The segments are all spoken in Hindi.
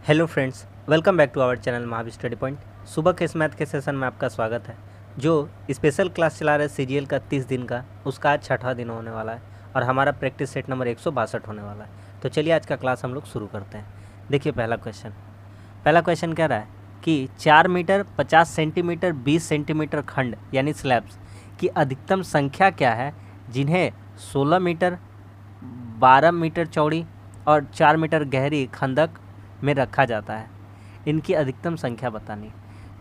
Hello friends, welcome back to our channel Mahavir study point. सुबह के इस मैथ के सेशन में आपका स्वागत है। जो स्पेशल क्लास चला रहे सीजीएल का 30 दिन का, उसका आज 6वां दिन होने वाला है और हमारा प्रैक्टिस सेट नंबर 162 होने वाला है। तो चलिए आज का क्लास हम लोग शुरू करते हैं। देखिए पहला क्वेश्चन कह रहा है कि 4 मीटर 50 सेंटीमीटर 20 सेंटीमीटर खंड यानी स्लैब्स की अधिकतम संख्या क्या है, जिन्हें 16 मीटर 12 मीटर चौड़ी और 4 मीटर गहरी खंदक में रखा जाता है। इनकी अधिकतम संख्या बतानी।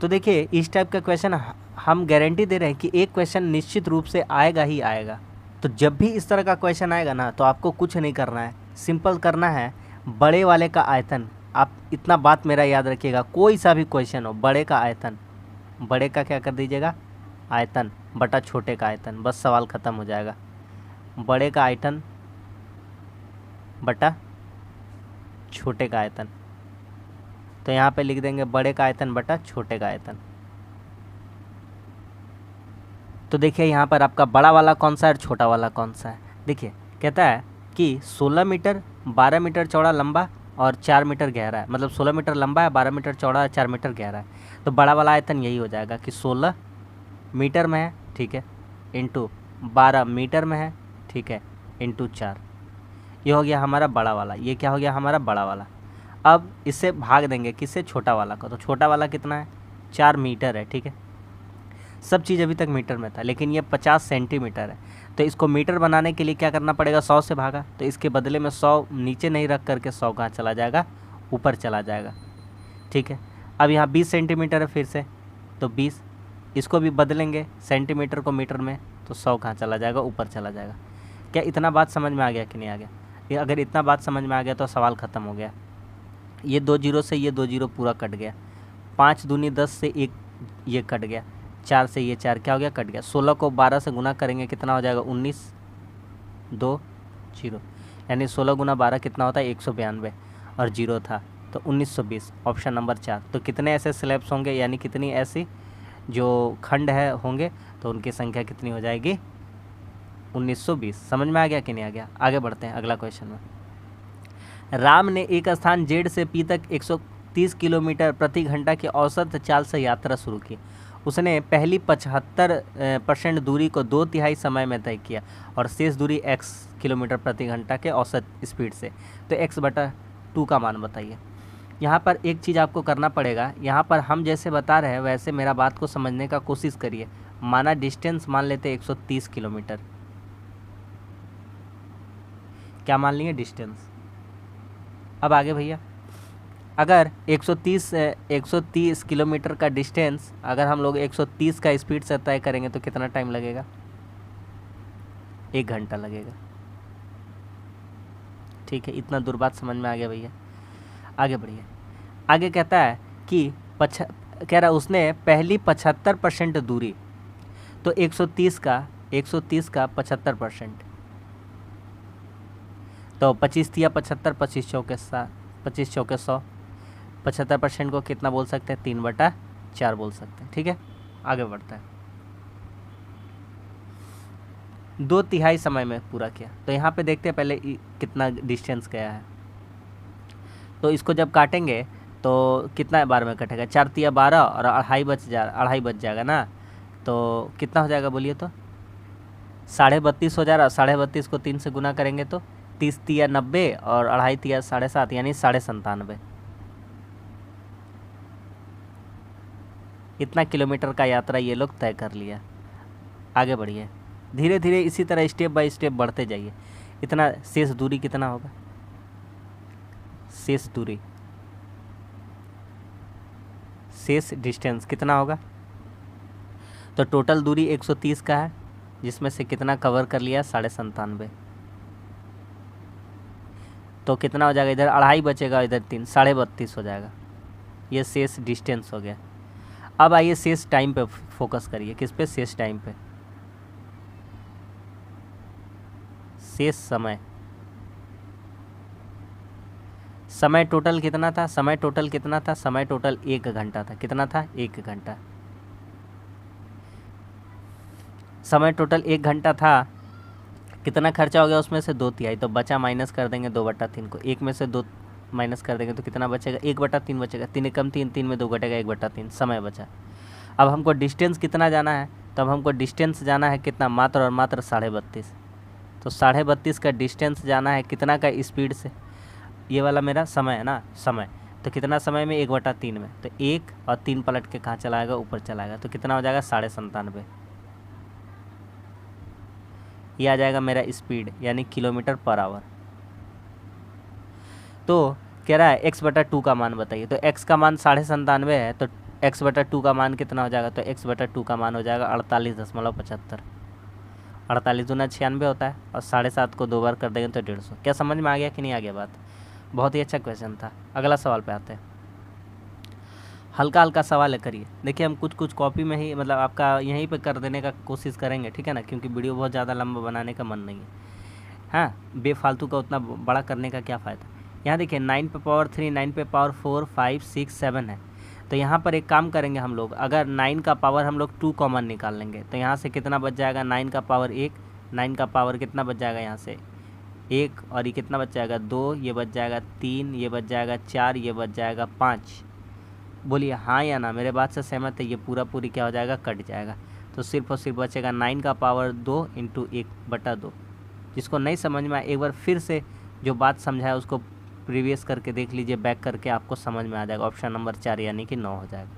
तो देखिए इस टाइप का क्वेश्चन हम गारंटी दे रहे हैं कि एक क्वेश्चन निश्चित रूप से आएगा ही आएगा। तो जब भी इस तरह का क्वेश्चन आएगा ना, तो आपको कुछ नहीं करना है, सिंपल करना है बड़े वाले का आयतन। आप इतना बात मेरा याद रखिएगा, कोई सा भी क्वेश्चन हो, बड़े का आयतन, बड़े का क्या कर दीजिएगा आयतन बटा छोटे का आयतन, बस सवाल ख़त्म हो जाएगा। बड़े का आयतन बटा छोटे का आयतन। तो यहाँ पे लिख देंगे बड़े का आयतन बटा छोटे का आयतन। तो देखिए यहाँ पर आपका बड़ा वाला कौन सा है और छोटा वाला कौन सा है। देखिए कहता है कि 16 मीटर 12 मीटर चौड़ा लंबा और 4 मीटर गहरा है, मतलब 16 मीटर लंबा है, 12 मीटर चौड़ा है, 4 मीटर गहरा है। तो बड़ा वाला आयतन यही हो जाएगा कि 16 मीटर में है, ठीक है, इंटू 12 मीटर में है, ठीक है, इंटू 4। ये हो गया हमारा बड़ा वाला। ये क्या हो गया हमारा बड़ा वाला। अब इससे भाग देंगे किससे, छोटा वाला को। तो छोटा वाला कितना है, 4 मीटर है, ठीक है। सब चीज़ अभी तक मीटर में था, लेकिन ये 50 सेंटीमीटर है। तो इसको मीटर बनाने के लिए क्या करना पड़ेगा, 100 से भागा। तो इसके बदले में 100 नीचे नहीं रख करके 100 कहाँ चला जाएगा, ऊपर चला जाएगा, ठीक है। अब यहाँ 20 सेंटीमीटर है फिर से, तो 20, इसको भी बदलेंगे सेंटीमीटर को मीटर में, तो 100 कहाँ चला जाएगा, ऊपर चला जाएगा। क्या इतना बात समझ में आ गया कि नहीं आ गया? ये अगर इतना बात समझ में आ गया तो सवाल ख़त्म हो गया। ये 2 जीरो से ये 2 जीरो पूरा कट गया। 5 दूनी 10 से एक ये कट गया। 4 से ये 4 क्या हो गया, कट गया। 16 को 12 से गुना करेंगे कितना हो जाएगा, 19 2 जीरो, यानी 16 गुना 12 कितना होता है, 192 और जीरो था तो 1920, ऑप्शन नंबर 4। तो कितने ऐसे स्लैब्स होंगे, यानी कितनी ऐसी जो खंड है होंगे, तो उनकी संख्या कितनी हो जाएगी, 1920। समझ में आ गया कि नहीं आ गया? आगे बढ़ते हैं अगला क्वेश्चन में। राम ने एक स्थान जेड से पी तक 130 किलोमीटर प्रति घंटा की औसत चाल से यात्रा शुरू की। उसने पहली 75% दूरी को 2/3 समय में तय किया और शेष दूरी x किलोमीटर प्रति घंटा के औसत स्पीड से। तो x/2 का मान बताइए। यहाँ पर एक चीज़ आपको करना पड़ेगा, यहाँ पर हम जैसे बता रहे हैं वैसे मेरा बात को समझने का कोशिश करिए। माना डिस्टेंस मान लेते 130 किलोमीटर, क्या मान लिए, डिस्टेंस। अब आगे भैया, अगर 130 किलोमीटर का डिस्टेंस अगर हम लोग 130 का स्पीड से तय करेंगे तो कितना टाइम लगेगा, 1 घंटा लगेगा, ठीक है। इतना दूर बात समझ में आ गया भैया? आगे बढ़िए। आगे कहता है कि कह रहा उसने पहली 75% दूरी, तो 130 का 75%, तो 25 तिया 75, 25 चौके 100, 75% को कितना बोल सकते हैं, 3/4 बोल सकते हैं, ठीक है। आगे बढ़ता है। 2/3 समय में पूरा किया। तो यहाँ पे देखते हैं पहले कितना डिस्टेंस गया है। तो इसको जब काटेंगे तो कितना बार में कटेगा, 4 तिया 12 और अढ़ाई बच जाएगा ना। तो कितना हो जाएगा बोलिए, तो 32.5 हो जाएगा। 32.5 को 3 से गुना करेंगे तो 30 तिया 90 और अढ़ाई तिया 7.5, यानी 97.5। इतना किलोमीटर का यात्रा ये लोग तय कर लिया। आगे बढ़िए, धीरे धीरे इसी तरह स्टेप बाय स्टेप बढ़ते जाइए। इतना शेष दूरी कितना होगा, शेष डिस्टेंस कितना होगा। तो टोटल दूरी 130 का है, जिसमें से कितना कवर कर लिया, 97.5। तो कितना हो जाएगा, इधर अढ़ाई बचेगा, इधर 3, 32.5 हो जाएगा। ये शेष डिस्टेंस हो गया। अब आइए शेष टाइम पे फोकस करिए। किस पे, शेष टाइम पे, शेष समय। समय टोटल कितना था, समय टोटल 1 घंटा था। कितना था, 1 घंटा। समय टोटल 1 घंटा था। कितना खर्चा हो गया उसमें से, 2/3, तो बचा माइनस कर देंगे 2/3 को। 1 में से 2 माइनस कर देंगे तो कितना बचेगा, 1/3 बचेगा। 3 एकम 3, 3 में 2 घटेगा, 1/3 समय बचा। अब हमको डिस्टेंस कितना जाना है, तो अब हमको डिस्टेंस जाना है कितना, मात्र और मात्र 32.5। तो 32.5 का डिस्टेंस जाना है कितना का स्पीड से, ये वाला मेरा समय है ना, समय। तो कितना समय में, 1/3 में। तो 1 और 3 पलट के कहाँ चला आएगा, ऊपर चला आएगा। तो कितना हो जाएगा, 97.5। ये आ जाएगा मेरा स्पीड, यानी किलोमीटर पर आवर। तो कह रहा है x/2 का मान बताइए। तो x का मान 97.5 है, तो x/2 का मान कितना हो जाएगा, तो x/2 का मान हो जाएगा 48.75। 48 दूना 96 होता है, और 7.5 को 2 बार कर देंगे तो 150। क्या समझ में आ गया कि नहीं आ गया बात? बहुत ही अच्छा क्वेश्चन था। अगला सवाल पे आते हैं। हल्का हल्का सवाल है, करिए। देखिए हम कुछ कॉपी में ही मतलब आपका यहीं पे कर देने का कोशिश करेंगे, ठीक है ना, क्योंकि वीडियो बहुत ज़्यादा लंबा बनाने का मन नहीं है। हाँ, बेफालतू का उतना बड़ा करने का क्या फ़ायदा। यहाँ देखिए 9 पे पावर 3, 9 पे पावर 4, 5, 6, 7 है। तो यहाँ पर एक काम करेंगे हम लोग, अगर 9 का पावर हम लोग 2 कॉमन निकाल लेंगे तो यहाँ से कितना बच जाएगा, 9 का पावर 1, 9 का पावर कितना बच जाएगा यहाँ से 1, और ये कितना बच जाएगा 2, ये बच जाएगा 3, ये बच जाएगा 4, ये बच जाएगा 5। बोलिए हाँ या ना, मेरे बात से सहमत है? ये पूरा पूरी क्या हो जाएगा, कट जाएगा। तो सिर्फ और सिर्फ बचेगा 9 का पावर 2 इंटू 1/2। जिसको नहीं समझ में आए एक बार फिर से जो बात समझाया उसको प्रीवियस करके देख लीजिए, बैक करके आपको समझ में आ जाएगा। ऑप्शन नंबर 4 यानी कि 9 हो जाएगा।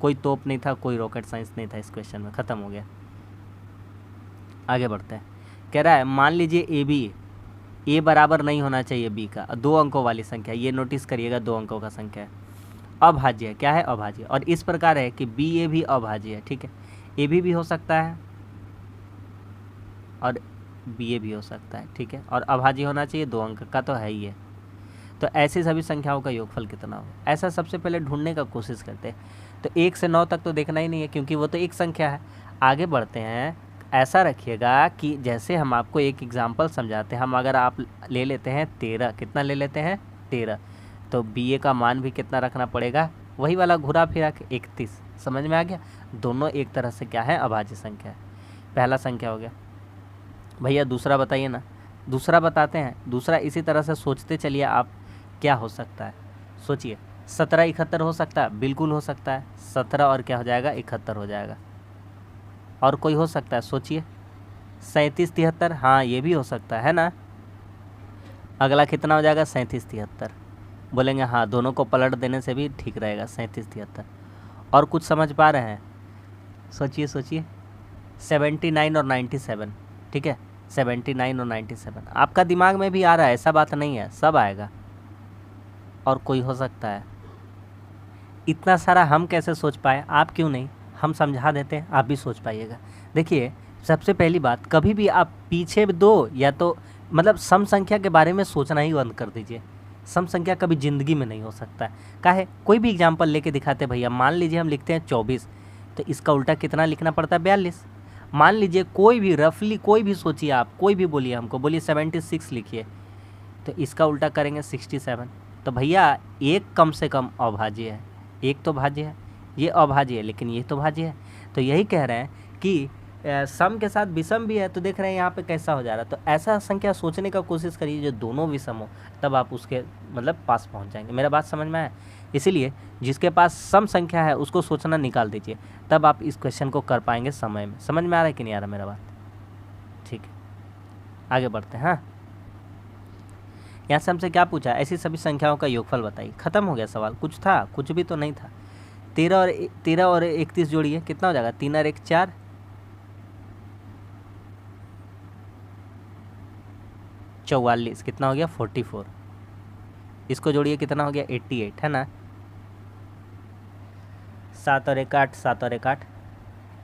कोई तोप नहीं था, कोई रॉकेट साइंस नहीं था इस क्वेश्चन में, ख़त्म हो गया। आगे बढ़ते हैं। कह रहा है मान लीजिए ए बी, ए बराबर नहीं होना चाहिए बी का, 2 अंकों वाली संख्या, ये नोटिस करिएगा 2 अंकों का संख्या है, अभाज्य है। क्या है, अभाज्य। और इस प्रकार है कि बी ए भी अभाज्य है, ठीक है। ए भी हो सकता है और बी ए भी हो सकता है, ठीक है। और अभाज्य होना चाहिए, 2 अंक का तो है ही है। तो ऐसी सभी संख्याओं का योगफल कितना हो, ऐसा सबसे पहले ढूंढने का कोशिश करते हैं। तो 1 से 9 तक तो देखना ही नहीं है, क्योंकि वो तो एक संख्या है। आगे बढ़ते हैं। ऐसा रखिएगा कि जैसे हम आपको एक एग्जाम्पल समझाते हैं, हम अगर आप ले लेते हैं 13, कितना ले लेते हैं 13, तो बी ए का मान भी कितना रखना पड़ेगा, वही वाला घुरा फिरा के 31। समझ में आ गया? दोनों एक तरह से क्या है, अभाज्य संख्या है। पहला संख्या हो गया। भैया दूसरा बताइए ना। दूसरा बताते हैं। दूसरा इसी तरह से सोचते चलिए आप, क्या हो सकता है, सोचिए। 17 71 हो सकता है, बिल्कुल हो सकता है। 17 और क्या हो जाएगा, 71 हो जाएगा। और कोई हो सकता है, सोचिए। 37 73, हाँ ये भी हो सकता है ना। अगला कितना हो जाएगा, 37 73। बोलेंगे हाँ, दोनों को पलट देने से भी ठीक रहेगा, 37 73। और कुछ समझ पा रहे हैं, सोचिए सोचिए। 79 और 97, ठीक है। 79 और 97 आपका दिमाग में भी आ रहा है, ऐसा बात नहीं है, सब आएगा। और कोई हो सकता है। इतना सारा हम कैसे सोच पाए, आप क्यों नहीं, हम समझा देते हैं, आप भी सोच पाइएगा। देखिए सबसे पहली बात, कभी भी आप पीछे दो या तो मतलब सम संख्या के बारे में सोचना ही बंद कर दीजिए। सम संख्या कभी ज़िंदगी में नहीं हो सकता है। काहे, कोई भी एग्जांपल लेके दिखाते भैया। मान लीजिए हम लिखते हैं 24, तो इसका उल्टा कितना लिखना पड़ता है, 42। मान लीजिए कोई भी रफली कोई भी सोचिए आप, कोई भी बोलिए, हमको बोलिए 76 लिखिए, तो इसका उल्टा करेंगे 67। तो भैया एक कम से कम अभाज्य है, एक तो भाज्य है, ये अभाज्य है, लेकिन ये तो भाज्य है। तो यही कह रहे हैं कि सम के साथ विषम भी है। तो देख रहे हैं यहाँ पे कैसा हो जा रहा है। तो ऐसा संख्या सोचने का कोशिश करिए जो दोनों विषम हो, तब आप उसके मतलब पास पहुँच जाएंगे। मेरा बात समझ में आया? इसीलिए जिसके पास सम संख्या है उसको सोचना निकाल दीजिए, तब आप इस क्वेश्चन को कर पाएंगे समय में। समझ में आ रहा है कि नहीं आ रहा मेरा बात? ठीक है, आगे बढ़ते हैं। हाँ, यहाँ से हमसे क्या पूछा, ऐसी सभी संख्याओं का योगफल बताइए। खत्म हो गया सवाल। कुछ था? कुछ भी तो नहीं था। 13 और 31 जोड़िए, कितना हो जाएगा, 3 और 1 4, 44, कितना हो गया 44। इसको जोड़िए, कितना हो गया 88, है ना। 7 और 1 8, 7 और 1 8।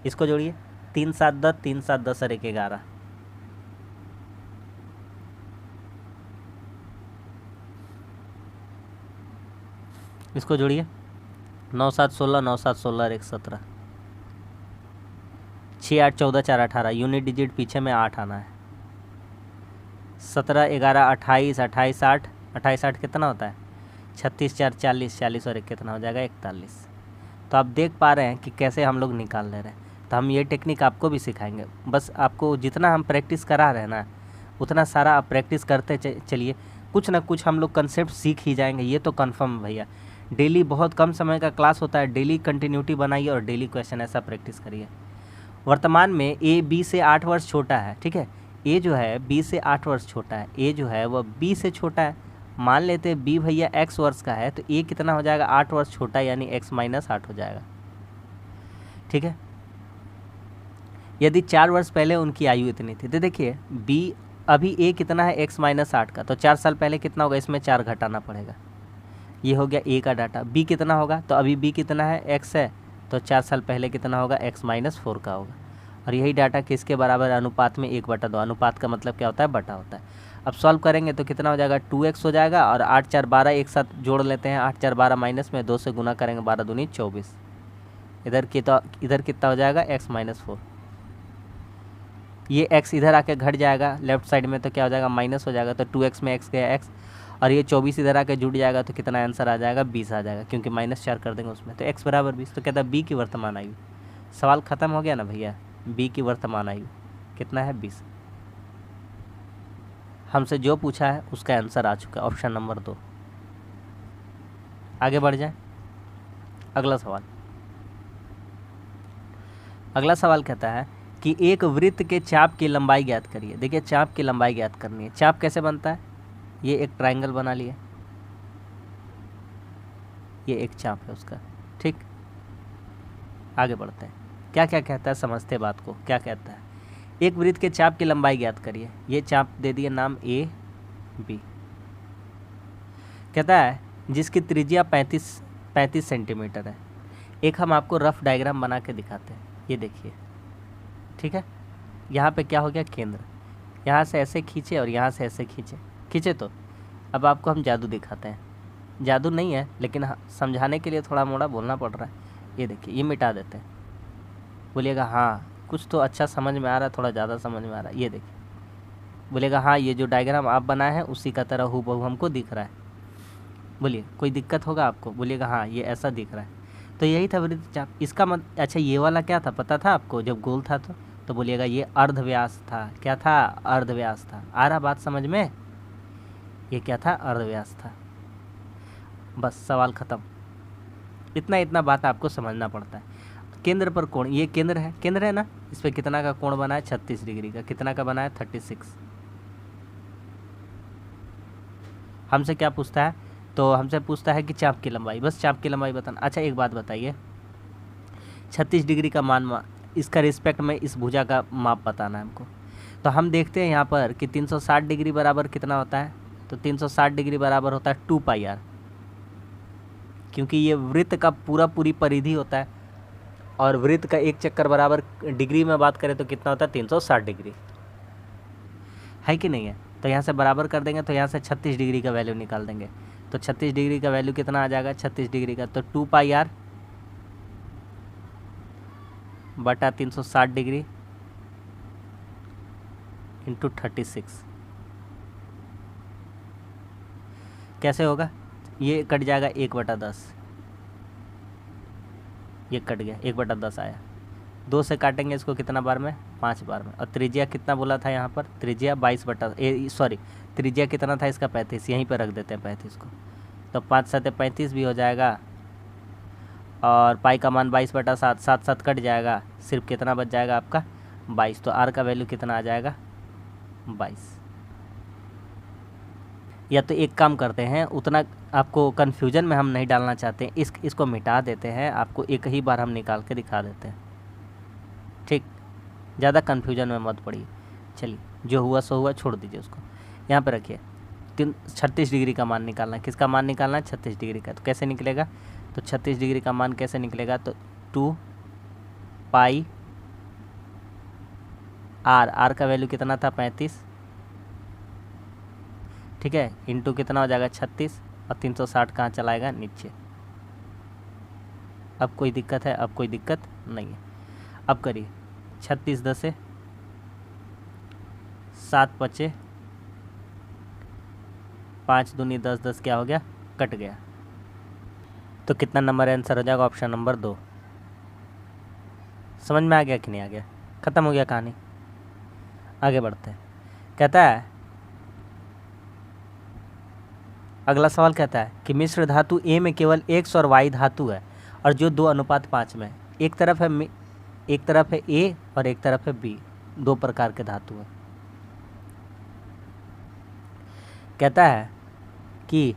इसको जोड़िए, 3 7 10, 3 7 10 और 1 11। इसको जोड़िए, 9 7 16, 9 7 16 और 1 17। 6 8 14 4 18, यूनिट डिजिट पीछे में 8 आना है। 17 11 28, 28 8, 28 8 कितना होता है, 36 4 40, 40 और 1 कितना हो जाएगा 41। तो आप देख पा रहे हैं कि कैसे हम लोग निकाल ले रहे हैं। तो हम ये टेक्निक आपको भी सिखाएंगे। बस आपको जितना हम प्रैक्टिस करा रहे हैं ना, उतना सारा आप प्रैक्टिस करते चलिए, कुछ ना कुछ हम लोग कंसेप्ट सीख ही जाएंगे, ये तो कन्फर्म है भैया। डेली बहुत कम समय का क्लास होता है, डेली कंटिन्यूटी बनाइए और डेली क्वेश्चन ऐसा प्रैक्टिस करिए। वर्तमान में ए बी से 8 वर्ष छोटा है, ठीक है। ए जो है बी से 8 वर्ष छोटा है, ए जो है वह बी से छोटा है। मान लेते हैं बी भैया x वर्ष का है, तो ए कितना हो जाएगा, 8 वर्ष छोटा, यानी x माइनस 8 हो जाएगा, ठीक है। यदि 4 वर्ष पहले उनकी आयु इतनी थी, तो देखिए बी अभी ए कितना है, x माइनस 8 का, तो 4 साल पहले कितना होगा, इसमें 4 घटाना पड़ेगा। ये हो गया ए का डाटा। बी कितना होगा, तो अभी बी कितना है, x है, तो 4 साल पहले कितना होगा, x माइनस 4 का होगा। और यही डाटा किसके बराबर, अनुपात में 1/2। अनुपात का मतलब क्या होता है, बटा होता है। अब सॉल्व करेंगे तो कितना हो जाएगा, 2x हो जाएगा, और 8 4 12 एक साथ जोड़ लेते हैं, 8 4 12 माइनस में 2 से गुना करेंगे, 12 दूनी 24। इधर कितना हो जाएगा, x माइनस 4। ये x इधर आके घट जाएगा लेफ्ट साइड में, तो क्या हो जाएगा, माइनस हो जाएगा, तो 2x में x गया x, और ये 24 इधर आके जुड़ जाएगा, तो कितना आंसर आ जाएगा, 20 आ जाएगा, क्योंकि -4 कर देंगे उसमें, तो x बराबर 20। तो कहता है बी की वर्तमान आयु। सवाल ख़त्म हो गया ना भैया। बी की वर्तमान आयु कितना है, 20। हमसे जो पूछा है उसका आंसर आ चुका है, ऑप्शन नंबर 2। आगे बढ़ जाए, अगला सवाल। अगला सवाल कहता है कि एक वृत्त के चाप की लंबाई ज्ञात करिए। देखिए चाप की लंबाई ज्ञात करनी है। चाप कैसे बनता है, ये एक ट्रायंगल बना लिए, ये एक चाप है उसका, ठीक। आगे बढ़ते हैं, क्या क्या कहता है समझते हैं बात को। क्या कहता है, एक वृत्त के चाप की लंबाई ज्ञात करिए। ये चाप दे दिए नाम ए बी। कहता है जिसकी त्रिज्या 35 सेंटीमीटर है। एक हम आपको रफ डायग्राम बना के दिखाते हैं, ये देखिए, ठीक है। यहाँ पे क्या हो गया, केंद्र, यहाँ से ऐसे खींचे और यहाँ से ऐसे खींचे। तो अब आपको हम जादू दिखाते हैं। जादू नहीं है, लेकिन समझाने के लिए थोड़ा मोड़ा बोलना पड़ रहा है। ये देखिए, ये मिटा देते हैं, बोलिएगा हाँ कुछ तो अच्छा समझ में आ रहा है, थोड़ा ज़्यादा समझ में आ रहा है। ये देखिए, बोलेगा हाँ ये जो डायग्राम आप बनाए हैं उसी का तरह हूबहू हमको दिख रहा है। बोलिए कोई दिक्कत होगा आपको, बोलिएगा हाँ ये ऐसा दिख रहा है। तो यही था वृत्त चाप। इसका अच्छा ये वाला क्या था पता था आपको, जब गोल था तो बोलिएगा ये अर्धव्यास था। क्या था, अर्धव्यास था। आ रहा बात समझ में, ये क्या था, अर्धव्यास था। बस सवाल ख़त्म। इतना बात आपको समझना पड़ता है। केंद्र पर कोण, ये केंद्र है ना, इस पर कितना का कोण बना है, 36 डिग्री का। कितना का बना है, 36। हमसे क्या पूछता है, तो हमसे पूछता है कि चाप की लंबाई, बस चाप की लंबाई बताना। अच्छा एक बात बताइए, 36 डिग्री का मान इसका रिस्पेक्ट में इस भुजा का माप बताना है हमको। तो हम देखते हैं यहाँ पर कि 360 डिग्री बराबर कितना होता है, तो 360 डिग्री बराबर होता है 2πr, क्योंकि ये वृत्त का पूरी परिधि होता है, और वृत्त का एक चक्कर बराबर डिग्री में बात करें तो कितना होता है, 360 डिग्री, है कि नहीं है। तो यहाँ से बराबर कर देंगे, तो यहाँ से 36 डिग्री का वैल्यू निकाल देंगे। तो 36 डिग्री का वैल्यू कितना आ जाएगा, 36 डिग्री का, तो 2πr बटा 360 डिग्री इंटू 36। कैसे होगा, ये कट जाएगा 1/10, ये कट गया, 1/10 आया। 2 से काटेंगे इसको कितना बार में, 5 बार में। और त्रिज्या कितना बोला था यहाँ पर, त्रिज्या 22 त्रिज्या कितना था इसका, 35। यहीं पर रख देते हैं 35 को, तो 5 7 35 भी हो जाएगा, और पाई का मान 22/7, 7 7 कट जाएगा, सिर्फ कितना बच जाएगा आपका, 22। तो आर का वैल्यू कितना आ जाएगा, 22। या तो एक काम करते हैं, उतना आपको कन्फ्यूजन में हम नहीं डालना चाहते, इसको मिटा देते हैं, आपको एक ही बार हम निकाल के दिखा देते हैं, ठीक। ज़्यादा कन्फ्यूजन में मत पड़िए। चलिए जो हुआ सो हुआ, छोड़ दीजिए उसको। यहाँ पे रखिए, 36 डिग्री का मान निकालना है। किसका मान निकालना है, 36 डिग्री का। तो कैसे निकलेगा, तो 36 डिग्री का मान कैसे निकलेगा, तो 2πr, आर का वैल्यू कितना था, 35, ठीक है, इंटू कितना हो जाएगा, 36, और 360 कहाँ चलाएगा, नीचे। अब कोई दिक्कत है, अब कोई दिक्कत नहीं है। अब करिए, 36 10 7 5 5 दूनी 10, 10 क्या हो गया, कट गया। तो कितना नंबर आंसर हो जाएगा, ऑप्शन नंबर 2। समझ में आ गया कि नहीं आ गया, ख़त्म हो गया कहानी। आगे बढ़ते हैं, कहता है अगला सवाल कहता है कि मिश्र धातु ए में केवल x और y धातु है और जो 2:5 में है। एक तरफ है ए और एक तरफ है बी, दो प्रकार के धातु है। कहता है कि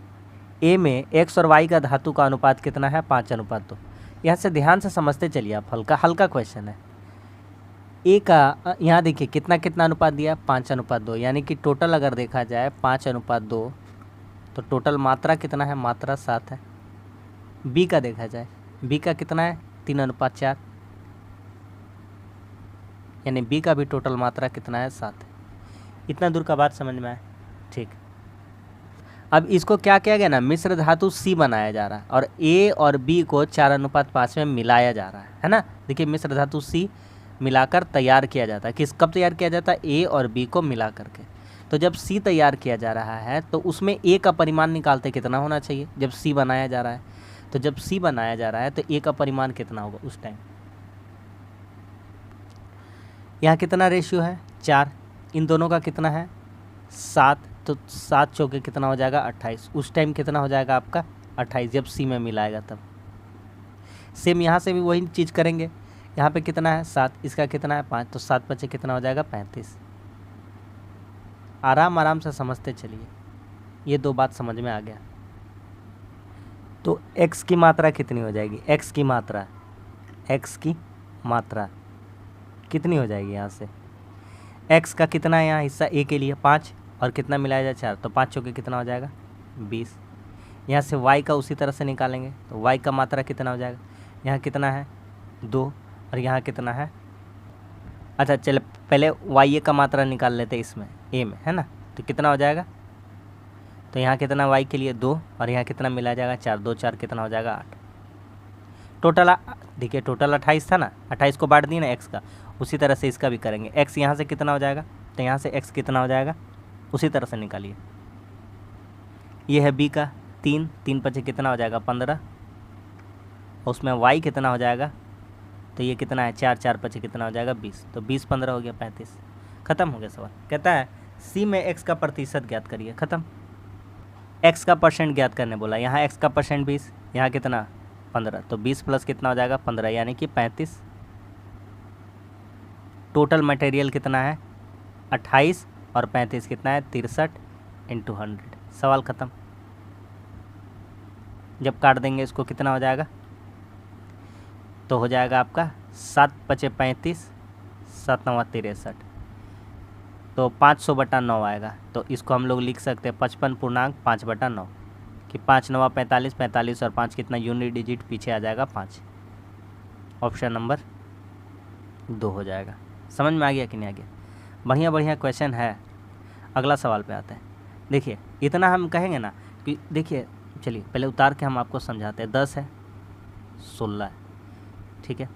ए में x और y का धातु का अनुपात कितना है, 5:2। यहाँ से ध्यान से समझते चलिए आप, हल्का क्वेश्चन है। ए का यहाँ देखिए कितना कितना अनुपात दिया, 5:2, यानी कि टोटल अगर देखा जाए 5:2, तो टोटल मात्रा कितना है, मात्रा 7 है। बी का देखा जाए, बी का कितना है, 3:4, यानी बी का भी टोटल मात्रा कितना है, 7 है। इतना दूर का बात समझ में आए, ठीक। अब इसको क्या किया गया ना, मिश्र धातु सी बनाया जा रहा है और ए और बी को 4:5 में मिलाया जा रहा है ना। देखिए मिश्र धातु सी मिलाकर तैयार किया जाता है। कब तैयार किया जाता है, ए और बी को मिला करके। तो जब सी तैयार किया जा रहा है तो उसमें ए का परिमाण निकालते कितना होना चाहिए, जब सी बनाया जा रहा है। तो जब सी बनाया जा रहा है तो ए का परिमाण कितना होगा उस टाइम। यहाँ कितना रेशियो है, 4, इन दोनों का कितना है, 7, तो 7 चौके कितना हो जाएगा, 28। उस टाइम कितना हो जाएगा आपका, 28, जब सी में मिलाएगा तब। सेम यहाँ से भी वही चीज़ करेंगे। यहाँ पे कितना है, 7, इसका कितना है, 5, तो 7 बचे कितना हो जाएगा, 35। आराम से समझते चलिए, ये दो बात समझ में आ गया। तो x की मात्रा कितनी हो जाएगी, x की मात्रा कितनी हो जाएगी। यहाँ से x का कितना है, यहाँ हिस्सा a के लिए 5 और कितना मिलाया जाए, 4, तो 5 चौके कितना हो जाएगा, 20। यहाँ से y का उसी तरह से निकालेंगे तो y का मात्रा कितना हो जाएगा, यहाँ कितना है, 2 और यहाँ कितना है। अच्छा चलो पहले y का मात्रा निकाल लेते हैं इसमें a में, है ना। तो कितना हो जाएगा, तो यहाँ कितना y के लिए 2 और यहाँ कितना मिला जाएगा, 4, 2 4 कितना हो जाएगा, 8। टोटल देखिए टोटल 28 था ना, 28 को बांट दिए ना x का, उसी तरह से इसका भी करेंगे। x यहाँ से कितना हो जाएगा, तो यहाँ से x कितना हो जाएगा, उसी तरह से निकालिए। ये है b का 3, 3 पचे कितना हो जाएगा, 15, और उसमें y कितना हो जाएगा, तो ये कितना है, 4, 4 पचे कितना हो जाएगा, 20, तो 20 15 हो गया 35। ख़त्म हो गया सवाल। कहता है सी में x का प्रतिशत ज्ञात करिए, ख़त्म। x का परसेंट ज्ञात करने बोला, यहाँ x का परसेंट 20, यहाँ कितना 15, तो 20 प्लस कितना हो जाएगा, 15, यानी कि 35। टोटल मटेरियल कितना है, 28 और 35 कितना है, 63 × 100। सवाल ख़त्म। जब काट देंगे इसको कितना हो जाएगा, तो हो जाएगा आपका 7 पचे 35, 7 9 63, तो 500/9 आएगा। तो इसको हम लोग लिख सकते हैं 55.5/9 कि 5 9 45, 45 और 5 कितना यूनिट डिजिट पीछे आ जाएगा 5। ऑप्शन नंबर 2 हो जाएगा। समझ में आ गया कि नहीं आ गया। बढ़िया क्वेश्चन है। अगला सवाल पे आते हैं। देखिए इतना हम कहेंगे ना कि देखिए चलिए पहले उतार के हम आपको समझाते हैं। 10 है, 16 है, ठीक है,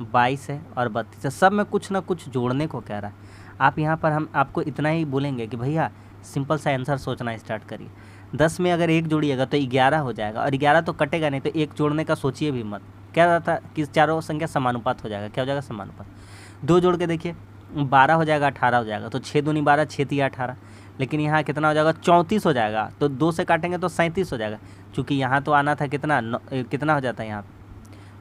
22 है और 32 है। सब में कुछ ना कुछ जोड़ने को कह रहा है। आप यहाँ पर हम आपको इतना ही बोलेंगे कि भैया सिंपल सा आंसर सोचना स्टार्ट करिए। 10 में अगर 1 जोड़िएगा तो 11 हो जाएगा और 11 तो कटेगा नहीं, तो 1 जोड़ने का सोचिए भी मत। क्या रहता कि चारों संख्या समानुपात हो जाएगा। क्या हो जाएगा, समानुपात। 2 जोड़ के देखिए 12 हो जाएगा, 18 हो जाएगा, तो 6 दूनी 12, 6 3 18। लेकिन यहाँ कितना हो जाएगा, 34 हो जाएगा, तो 2 से काटेंगे तो 37 हो जाएगा। चूँकि यहाँ तो आना था कितना कितना हो जाता है, यहाँ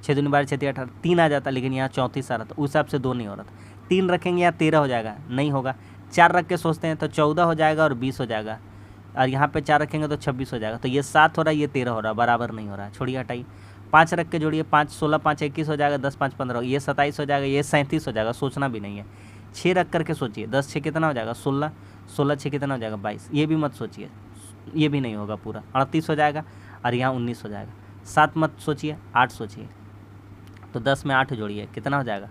6 दूनी 12, 6 3 18, 3 आ जाता, लेकिन यहाँ 34 आ रहा था, उस हिसाब से 2 नहीं हो रहा था। 3 रखेंगे यहाँ 13 हो जाएगा, नहीं होगा। 4 रख के सोचते हैं तो 14 हो जाएगा और 20 हो जाएगा, और यहाँ पे 4 रखेंगे तो 26 हो जाएगा। तो ये 7 हो रहा है, ये 13 हो रहा है, बराबर नहीं हो रहा है, छोड़िए हटाइए। 5 रख के जोड़िए, 5 16 5 21 हो जाएगा, 10 5 15, ये 27 हो जाएगा, ये 37 हो जाएगा, सोचना भी नहीं है। 6 रख करके सोचिए, 10 6 कितना हो जाएगा, 16, 16 6 कितना हो जाएगा, 22, ये भी मत सोचिए, ये भी नहीं होगा पूरा, 38 हो जाएगा, और यहाँ 19 हो जाएगा। 7 मत सोचिए, 8 सोचिए, तो 10 में 8 जोड़िए कितना हो जाएगा,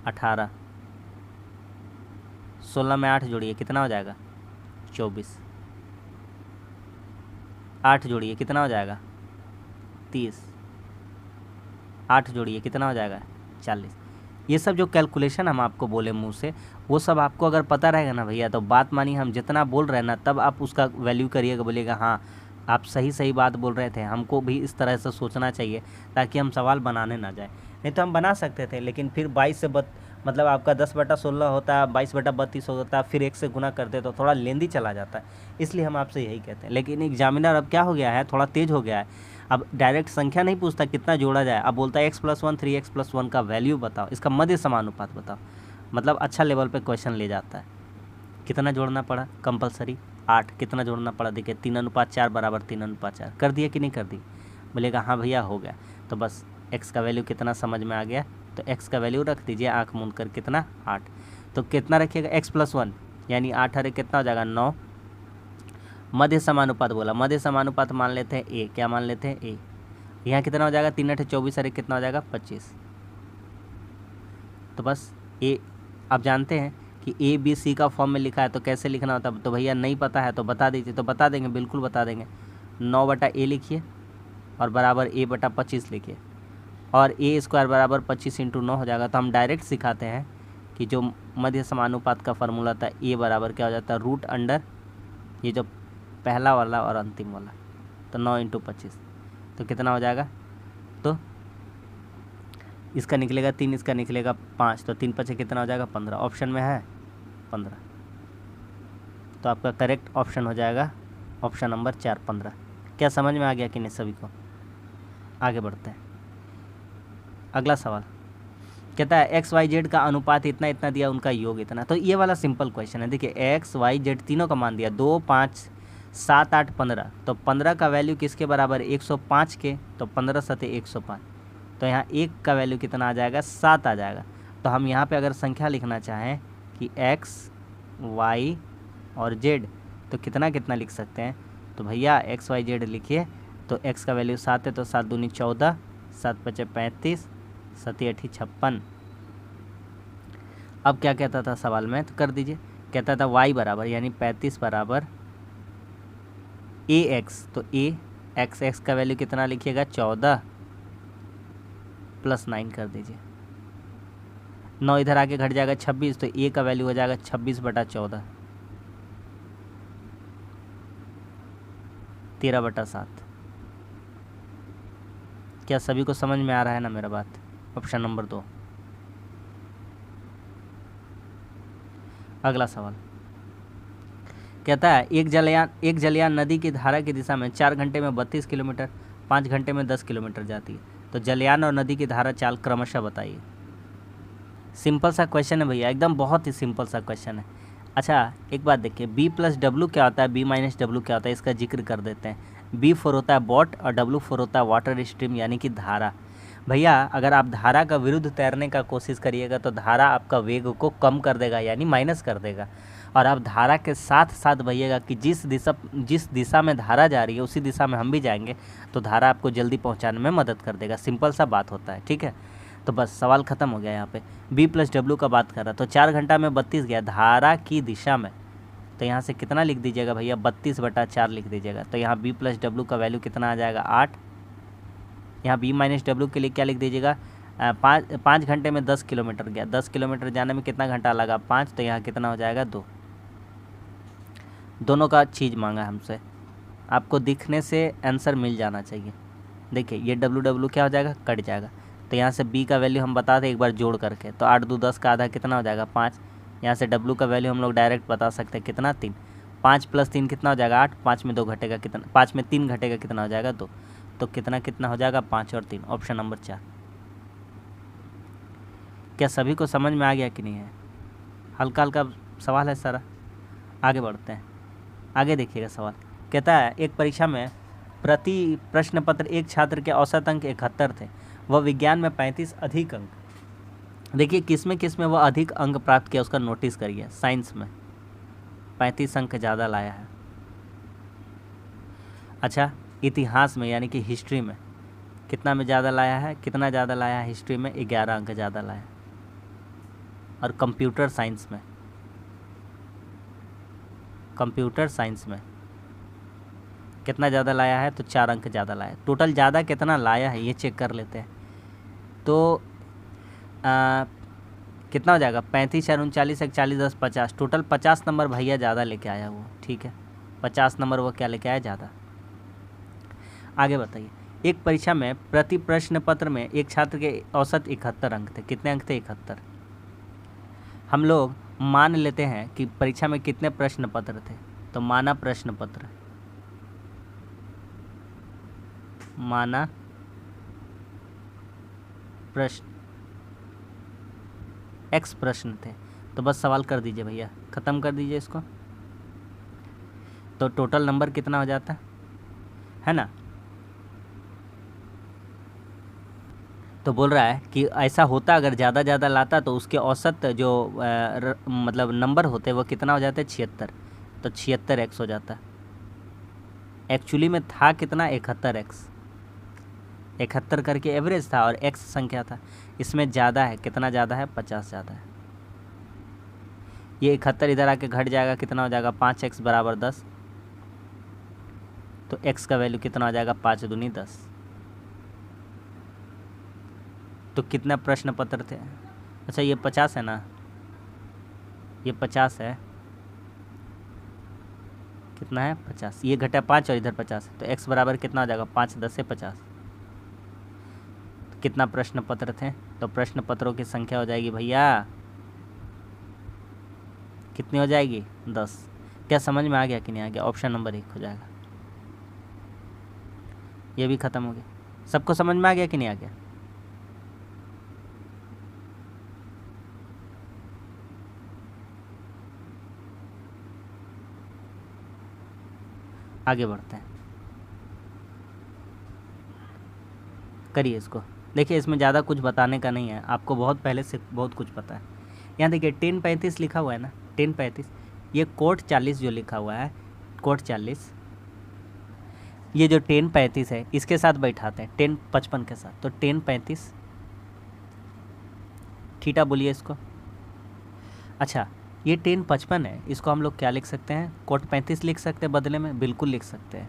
18। 16 में 8 जोड़िए कितना हो जाएगा, 24। 8 जोड़िए कितना हो जाएगा, 30। 8 जोड़िए कितना हो जाएगा, 40। ये सब जो कैलकुलेशन हम आपको बोले मुंह से, वो सब आपको अगर पता रहेगा ना भैया, तो बात मानिए हम जितना बोल रहे हैं ना, तब आप उसका वैल्यू करिएगा, बोलिएगा हाँ आप सही बात बोल रहे थे, हमको भी इस तरह से सोचना चाहिए ताकि हम सवाल बनाने ना जाए। नहीं तो हम बना सकते थे, लेकिन फिर 22 से मतलब आपका 10/16 होता है, 22/32 होता है, फिर 1 से गुना करते तो थोड़ा लेंदी चला जाता है, इसलिए हम आपसे यही कहते हैं। लेकिन एग्जामिनर अब क्या हो गया है, थोड़ा तेज हो गया है, अब डायरेक्ट संख्या नहीं पूछता कितना जोड़ा जाए, अब बोलता है x+1 3x+1 का वैल्यू बताओ, इसका मध्य समानुपात बताओ। मतलब अच्छा लेवल पे क्वेश्चन ले जाता है। कितना जोड़ना पड़ा कंपलसरी 8, कितना जोड़ना पड़ा देखिए 3:4 बराबर 3:4 कर दिया कि नहीं कर दी, बोलेगा हाँ भैया हो गया। तो बस x का वैल्यू कितना समझ में आ गया, तो x का वैल्यू रख दीजिए आँख मूंद कर, कितना 8। तो कितना रखिएगा x+1 यानी 8 हरे कितना हो जाएगा 9। मध्य समानुपात बोला, मध्य समानुपात मान लेते हैं a, क्या मान लेते हैं a, यहाँ कितना हो जाएगा 3 × 24 हरे कितना हो जाएगा 25। तो बस a आप जानते हैं कि ABC का फॉर्म में लिखा है तो कैसे लिखना होता है, तो भैया नहीं पता है तो बता दीजिए, तो बता देंगे, बिल्कुल बता देंगे। 9/a लिखिए और बराबर a/25 लिखिए, और a² बराबर 25 × 9 हो जाएगा। तो हम डायरेक्ट सिखाते हैं कि जो मध्य समानुपात का फार्मूला था a बराबर क्या हो जाता है √अंडर ये जो पहला वाला और अंतिम वाला, तो 9 × 25 तो कितना हो जाएगा, तो इसका निकलेगा 3, इसका निकलेगा 5, तो 3 × 5 कितना हो जाएगा 15, ऑप्शन में है 15। तो आपका करेक्ट ऑप्शन हो जाएगा ऑप्शन नंबर 4 15। क्या समझ में आ गया कि नहीं सभी को? आगे बढ़ते हैं। अगला सवाल कहता है XYZ का अनुपात इतना इतना दिया, उनका योग इतना। तो ये वाला सिंपल क्वेश्चन है। देखिए XYZ तीनों का मान दिया 2 5 7 8 15, तो 15 का वैल्यू किसके बराबर 105 के, तो 15 × 7 105, तो यहाँ 1 का वैल्यू कितना आ जाएगा 7 आ जाएगा। तो हम यहाँ पे अगर संख्या लिखना चाहें कि X Y और Z तो कितना कितना लिख सकते हैं, तो भैया XYZ लिखिए, तो X का वैल्यू 7 है तो 7 दूनी 14, 7 × 5 35, 7 × 8 56। अब क्या कहता था सवाल में, तो कर दीजिए, कहता था Y बराबर यानी 35 बराबर AX, तो X का वैल्यू कितना लिखिएगा 14 + 9 कर दीजिए, 9 इधर आके घट जाएगा 26, तो A का वैल्यू हो जाएगा 26/14 13/7। क्या सभी को समझ में आ रहा है ना मेरा बात? Option number 2। अगला सवाल कहता है एक जलयान नदी की धारा की दिशा में 4 घंटे में 32 किलोमीटर, 5 घंटे में 10 किलोमीटर जाती है, तो जलयान और नदी की धारा चाल क्रमशः बताइए। सिंपल सा क्वेश्चन है भैया, एकदम बहुत ही सिंपल सा क्वेश्चन है। अच्छा एक बात देखिए, B+W क्या होता है, B-W क्या होता है, इसका जिक्र कर देते हैं। B4 होता है बोट और W4 होता है वाटर स्ट्रीम यानी कि धारा। भैया अगर आप धारा का विरुद्ध तैरने का कोशिश करिएगा तो धारा आपका वेग को कम कर देगा यानी माइनस कर देगा, और आप धारा के साथ साथ भैया कि जिस दिशा में धारा जा रही है उसी दिशा में हम भी जाएंगे तो धारा आपको जल्दी पहुंचाने में मदद कर देगा। सिंपल सा बात होता है, ठीक है। तो बस सवाल ख़त्म हो गया। यहाँ पे B+W का बात कर रहा, तो 4 घंटा में 32 गया धारा की दिशा में, तो यहाँ से कितना लिख दीजिएगा भैया 32/4 लिख दीजिएगा। तो यहाँ B+W का वैल्यू कितना आ जाएगा 8। यहाँ B-W के लिए क्या लिख दीजिएगा 5 घंटे में 10 किलोमीटर गया, 10 किलोमीटर जाने में कितना घंटा लगा 5, तो यहाँ कितना हो जाएगा 2। दोनों का चीज़ मांगा हमसे, आपको दिखने से आंसर मिल जाना चाहिए। देखिए ये W क्या हो जाएगा कट जाएगा, तो यहाँ से B का वैल्यू हम बता दें एक बार जोड़ करके, तो 8 2 10 का आधा कितना हो जाएगा 5। यहाँ से W का वैल्यू हम लोग डायरेक्ट बता सकते हैं कितना 3, 5 + 3 कितना हो जाएगा 8, 5 में 2 घटेगा कितना, 5 में 3 घटेगा कितना हो जाएगा 2, तो कितना हो जाएगा 5 और 3, ऑप्शन नंबर 4। क्या सभी को समझ में आ गया कि नहीं है? हल्का हल्का सवाल है सारा। आगे बढ़ते हैं। आगे देखिएगा सवाल कहता है एक परीक्षा में प्रति प्रश्न पत्र एक छात्र के औसत अंक 71 थे, वह विज्ञान में 35 अधिक अंक, देखिए किस में वह अधिक अंक प्राप्त किया उसका नोटिस करिए। साइंस में 35 अंक ज़्यादा लाया है। अच्छा इतिहास में यानी कि हिस्ट्री में कितना में ज़्यादा लाया है, कितना ज़्यादा लाया है हिस्ट्री में 11 अंक ज़्यादा लाया है। और कंप्यूटर साइंस में कितना ज़्यादा लाया है, तो 4 अंक ज़्यादा लाया है। टोटल ज़्यादा कितना लाया है ये चेक कर लेते हैं, तो कितना हो जाएगा 35 4 39 41 10 50, टोटल 50 नंबर भैया ज़्यादा लेके आया वो, ठीक है 50 नंबर वो क्या लेके आया ज़्यादा। आगे बताइए एक परीक्षा में प्रति प्रश्न पत्र में एक छात्र के औसत 71 अंक थे, कितने अंक थे 71। हम लोग मान लेते हैं कि परीक्षा में कितने प्रश्न पत्र थे, तो माना प्रश्न पत्र, माना प्रश्न x प्रश्न थे, तो बस सवाल कर दीजिए भैया, ख़त्म कर दीजिए इसको, तो टोटल नंबर कितना हो जाता है ना। तो बोल रहा है कि ऐसा होता अगर ज़्यादा लाता तो उसके औसत जो मतलब नंबर होते वो कितना हो जाता है 76, तो 76x हो जाता। एक्चुअली में था कितना 71x, 71 करके एवरेज था और x संख्या था, इसमें ज़्यादा है, कितना ज़्यादा है 50 ज़्यादा है। ये 71 इधर आके घट जाएगा, कितना हो जाएगा 5x बराबर 10, तो x का वैल्यू कितना हो जाएगा 5 दूनी 10। तो कितना प्रश्न पत्र थे, अच्छा ये 50 है ना, ये 50 है, कितना है 50, ये घटा 5 और इधर 50, तो x बराबर कितना हो जाएगा 5 10 से 50। तो कितना प्रश्न पत्र थे, तो प्रश्न पत्रों की संख्या हो जाएगी भैया, कितनी हो जाएगी 10। क्या समझ में आ गया कि नहीं आ गया, ऑप्शन नंबर 1 हो जाएगा। ये भी ख़त्म हो गया, सबको समझ में आ गया कि नहीं आ गया। आगे बढ़ते हैं, करिए इसको। देखिए इसमें ज़्यादा कुछ बताने का नहीं है, आपको बहुत पहले से बहुत कुछ पता है। यहाँ देखिए 1035 लिखा हुआ है ना, 1035, ये कोट 40 जो लिखा हुआ है, कोट 40, ये जो 1035 है इसके साथ बैठाते हैं 1055 के साथ, तो 1035 थीटा बोलिए इसको। अच्छा ये 1055 है, इसको हम लोग क्या लिख सकते हैं, कोट 35 लिख सकते हैं बदले में, बिल्कुल लिख सकते हैं,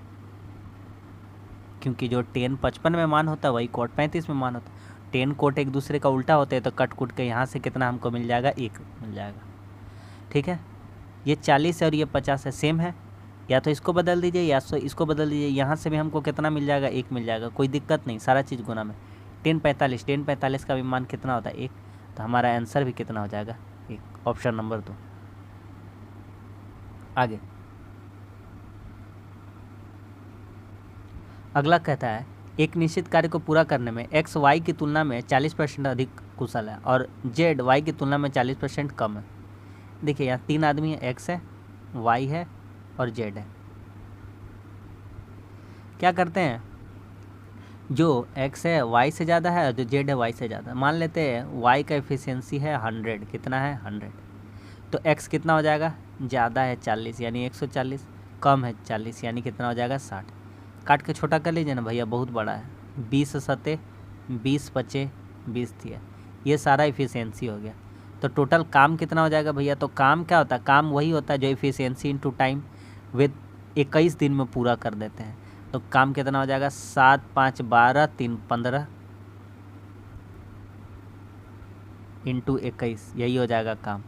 क्योंकि जो 1055 में मान होता है वही कोट 35 में मान होता है। 10 कोट एक दूसरे का उल्टा होते हैं, तो कट कुट के यहाँ से कितना हमको मिल जाएगा 1 मिल जाएगा, ठीक है। ये 40 है और ये 50 है, सेम है, या तो इसको बदल दीजिए या तो इसको बदल दीजिए, यहाँ से भी हमको कितना मिल जाएगा 1 मिल जाएगा, कोई दिक्कत नहीं, सारा चीज़ गुना में। 1045 का भी मान कितना होता है 1, तो हमारा आंसर भी कितना हो जाएगा 1, ऑप्शन नंबर 2। आगे अगला कहता है एक निश्चित कार्य को पूरा करने में x y की तुलना में 40% अधिक कुशल है और z y की तुलना में 40% कम है। देखिए यहाँ 3 आदमी है, x है, y है और z है। क्या करते हैं, जो x है y से ज़्यादा है और जो z है y से ज़्यादा, मान लेते हैं y का एफिशिएंसी है 100, कितना है 100, तो x कितना हो जाएगा, ज़्यादा है 40 यानी 140, कम है 40 यानी कितना हो जाएगा 60। काट के छोटा कर लीजिए ना भैया, बहुत बड़ा है, 20 सते 20 पचे 20 थी, ये सारा इफ़िशियंसी हो गया। तो टोटल काम कितना हो जाएगा भैया, तो काम क्या होता है, काम वही होता है जो इफ़िशियंसी इनटू टाइम विद 21 दिन में पूरा कर देते हैं। तो काम कितना हो जाएगा 7 5 12 3 15 इंटू 21, यही हो जाएगा काम।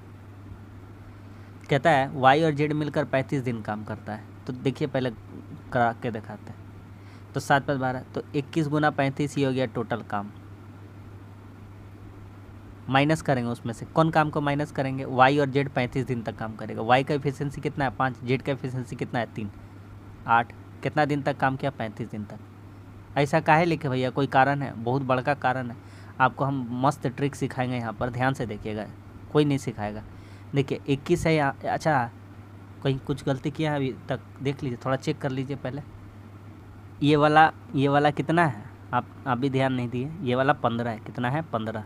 कहता है वाई और जेड मिलकर 35 दिन काम करता है। तो देखिए पहले करा के दिखाते हैं, तो 7 5 12, तो 21 गुना 35 ही हो गया टोटल काम। माइनस करेंगे उसमें से, कौन काम को माइनस करेंगे, वाई और जेड 35 दिन तक काम करेगा। वाई का एफिशिएंसी कितना है 5, जेड का एफिशिएंसी कितना है 3, 8, कितना दिन तक काम किया 35 दिन तक। ऐसा काहे लिखे भैया, कोई कारण है, बहुत बड़का कारण है। आपको हम मस्त ट्रिक सिखाएंगे यहाँ पर, ध्यान से देखिएगा, कोई नहीं सिखाएगा। देखिए 21 है यहाँ, अच्छा कहीं कुछ गलती किया है अभी तक, देख लीजिए, थोड़ा चेक कर लीजिए पहले। ये वाला कितना है, आप भी ध्यान नहीं दिए, ये वाला 15 है, कितना है 15,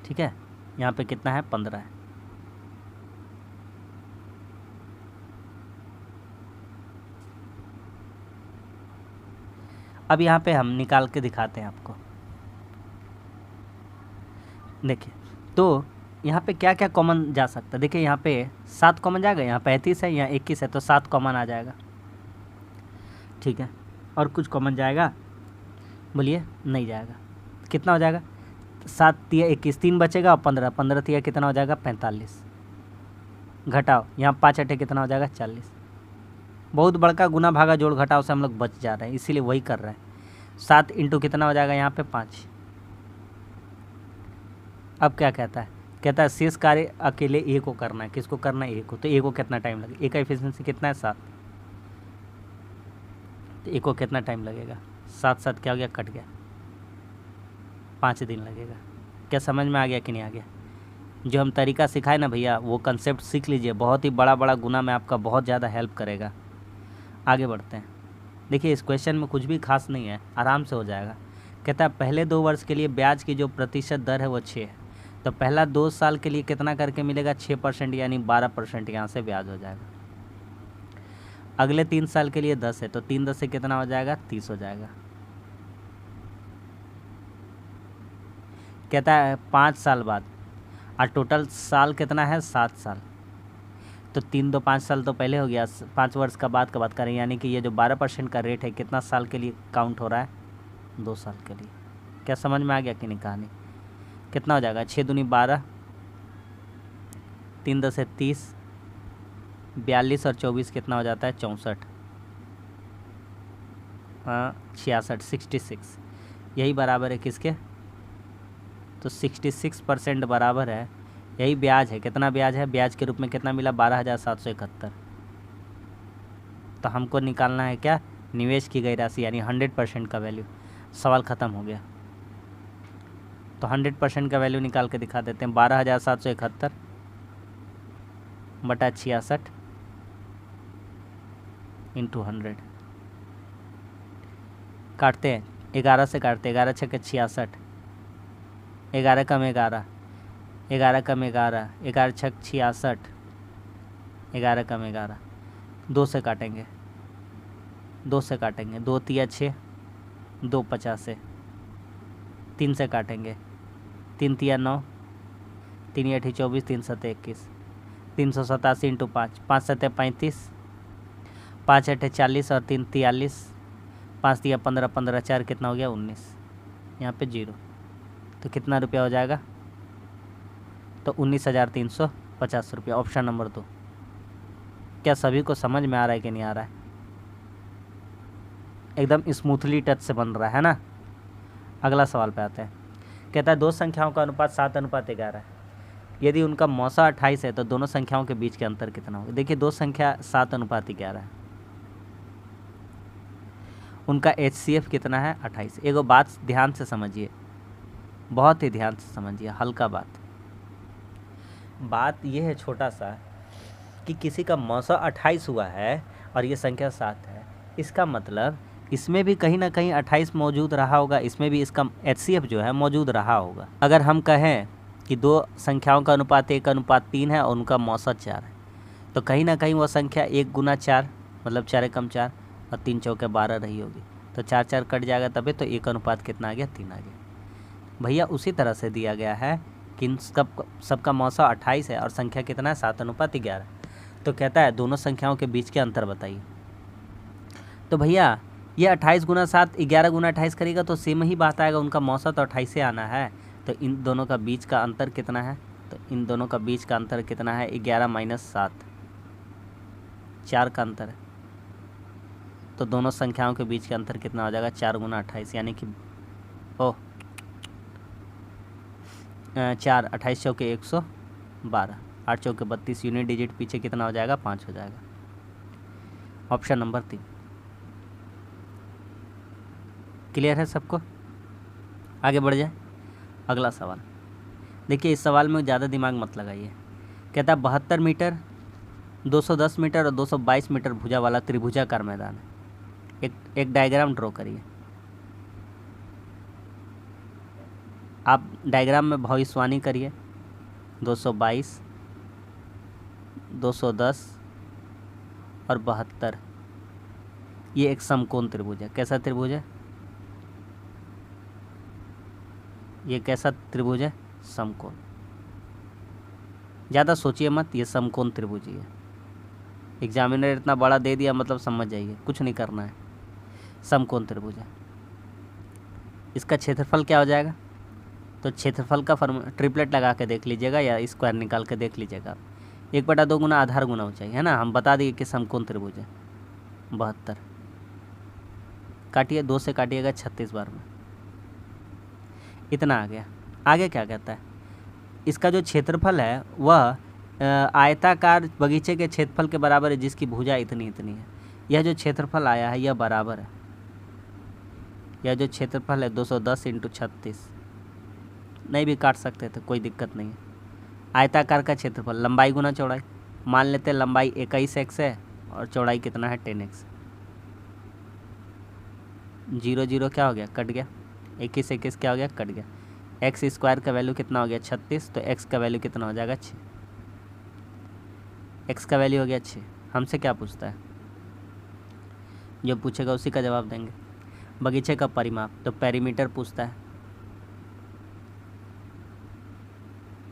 ठीक है। यहाँ पे कितना है 15 है। अब यहाँ पे हम निकाल के दिखाते हैं आपको। देखिए तो यहाँ पे क्या क्या कॉमन जा सकता है, देखिए यहाँ पे 7 कॉमन जाएगा, यहाँ 35 है, यहाँ 21 है, तो 7 कॉमन आ जाएगा, ठीक है। और कुछ कॉमन जाएगा, बोलिए नहीं जाएगा। कितना हो जाएगा 7 तिया 21, 3 बचेगा और 15, 15 तिया कितना हो जाएगा 45, घटाओ यहाँ 5 अठे कितना हो जाएगा 40। बहुत बड़का गुना भागा जोड़ घटाव से हम लोग बच जा रहे हैं, इसीलिए वही कर रहे हैं। 7 इंटू कितना हो जाएगा यहाँ पे 5। अब क्या कहता है, कहता है शेष कार्य अकेले ए को करना है। किसको करना है? ए को। तो ए को कितना टाइम लगेगा? ए का एफिशिएंसी कितना है? 7। तो ए को कितना टाइम लगेगा? 7 7 क्या हो गया? कट गया, 5 दिन लगेगा। क्या समझ में आ गया कि नहीं आ गया? जो हम तरीका सिखाए ना भैया, वो कंसेप्ट सीख लीजिए, बहुत ही बड़ा बड़ा गुना में आपका बहुत ज़्यादा हेल्प करेगा। आगे बढ़ते हैं। देखिए इस क्वेश्चन में कुछ भी खास नहीं है, आराम से हो जाएगा। कहता है पहले 2 वर्ष के लिए ब्याज की जो प्रतिशत दर है वो 6 है। तो पहला 2 साल के लिए कितना करके मिलेगा? 6% यानी 12% यहाँ से ब्याज हो जाएगा। अगले 3 साल के लिए 10 है, तो 3 10 से कितना हो जाएगा? 30 हो जाएगा। कहता है 5 साल बाद, और टोटल साल कितना है? 7 साल। तो 3 2 5 साल तो पहले हो गया, 5 वर्ष का बाद का बात करें, यानी कि ये जो 12% का रेट है कितना साल के लिए काउंट हो रहा है? 2 साल के लिए। क्या समझ में आ गया कि नहीं कहानी? कितना हो जाएगा? 6 दूनी 12, 3 10 है 30, 42 और 24 कितना हो जाता है? 64, हाँ 66, 66। यही बराबर है किसके? तो 66% बराबर है, यही ब्याज है। कितना ब्याज है? ब्याज के रूप में कितना मिला? 12,771। तो हमको निकालना है क्या? निवेश की गई राशि, यानी 100% का वैल्यू। सवाल ख़त्म हो गया। तो 100% का वैल्यू निकाल के दिखा देते हैं। 12,771 बटा 66 इंटू 100। काटते हैं, 11 से काटते, 11 छक्के 66, 11 कम 11, 11 कम 11, 11 छक 66, 11 कम 11, 2 से काटेंगे, 2 से काटेंगे, 2 तिया 6, 2 50 है, 3 से काटेंगे, 3 तिया 9, 3 8 24, 3 7 21, 387 इंटू 5, 5 7 35, 5 8 40 और 3 43, 5 तिया 15, 15 4 कितना हो गया? 19। यहाँ पे 0, तो कितना रुपया हो जाएगा? तो 19,350 रुपया। Option number 2। क्या सभी को समझ में आ रहा है कि नहीं आ रहा है? एकदम स्मूथली टच से बन रहा है ना? अगला सवाल पे आते हैं। कहता है 2 संख्याओं का अनुपात 7:11 है। यदि उनका मौसा 28 है तो दोनों संख्याओं के बीच के अंतर कितना होगा? देखिए 2 संख्या 7:11 है, उनका HCF कितना है? 28। एगो बात ध्यान से समझिए, बहुत ही ध्यान से समझिए, हल्का बात ये है छोटा सा, कि किसी का मौसा 28 हुआ है और ये संख्या 7 है, इसका मतलब इसमें भी कहीं ना कहीं 28 मौजूद रहा होगा, इसमें भी इसका HCF जो है मौजूद रहा होगा। अगर हम कहें कि 2 संख्याओं का अनुपात 1:3 है और उनका मौसा 4 है, तो कहीं ना कहीं वो संख्या 1 गुना 4 मतलब 4 एकम 4 और 3 चौके 12 रही होगी। तो 4 4 कट जाएगा, तभी तो 1 अनुपात कितना आ गया? 3 आ गया। भैया उसी तरह से दिया गया है कि सबका मौसा 28 है और संख्या कितना है? 7:11। तो कहता है दोनों संख्याओं के बीच के अंतर बताइए। तो भैया ये 28 गुना 7 11 गुना 28 करेगा तो सेम ही बात आएगा, उनका मौसा तो 28 से आना है। तो इन दोनों का बीच का अंतर कितना है? तो इन दोनों का बीच का अंतर कितना है? 11 - 7, 4 का अंतर है। तो दोनों संख्याओं के बीच का अंतर कितना हो जाएगा? 4 गुना 28, यानी कि 4 28 चौके 112, 8 चौके 32, यूनिट डिजिट पीछे कितना हो जाएगा? 5 हो जाएगा। ऑप्शन नंबर 3 क्लियर है सबको? आगे बढ़ जाए। अगला सवाल देखिए, इस सवाल में ज़्यादा दिमाग मत लगाइए। कहता है 72 मीटर, 210 मीटर और 222 मीटर भुजा वाला त्रिभुजाकार मैदान है। एक डायग्राम ड्रॉ करिए। आप डायग्राम में भविष्यवाणी करिए। 222, 210 और 72, ये एक समकोण त्रिभुज है। कैसा त्रिभुज है? ये कैसा त्रिभुज है? समकोण। ज़्यादा सोचिए मत, ये समकोण त्रिभुज ही है। एग्जामिनर इतना बड़ा दे दिया मतलब समझ जाइए, कुछ नहीं करना है। समकोण त्रिभुज है। इसका क्षेत्रफल क्या हो जाएगा? तो क्षेत्रफल का ट्रिपलेट लगा के देख लीजिएगा या स्क्वायर निकाल के देख लीजिएगा। 1/2 गुना आधार गुना ऊंचाई है ना। हम बता दिए कि समकोण त्रिभुज है। 72 काटिए, 2 से काटिएगा 36 बार में, इतना आ गया। आगे क्या कहता है? इसका जो क्षेत्रफल है वह आयताकार बगीचे के क्षेत्रफल के बराबर है, जिसकी भुजा इतनी इतनी है। यह जो क्षेत्रफल आया है यह बराबर है, यह जो क्षेत्रफल है 210 × 36, नहीं भी काट सकते थे, कोई दिक्कत नहीं है। आयताकार का क्षेत्रफल लंबाई गुना चौड़ाई, मान लेते हैं लंबाई 21x है और चौड़ाई कितना है 10x। 0 0 क्या हो गया, कट गया। 21 21 क्या हो गया, कट गया। एक्स स्क्वायर का वैल्यू कितना हो गया 36, तो एक्स का वैल्यू कितना हो जाएगा 6। एक्स का वैल्यू हो गया 6। हमसे क्या पूछता है, जो पूछेगा उसी का जवाब देंगे। बगीचे का परिमाप, तो पेरीमीटर पूछता है,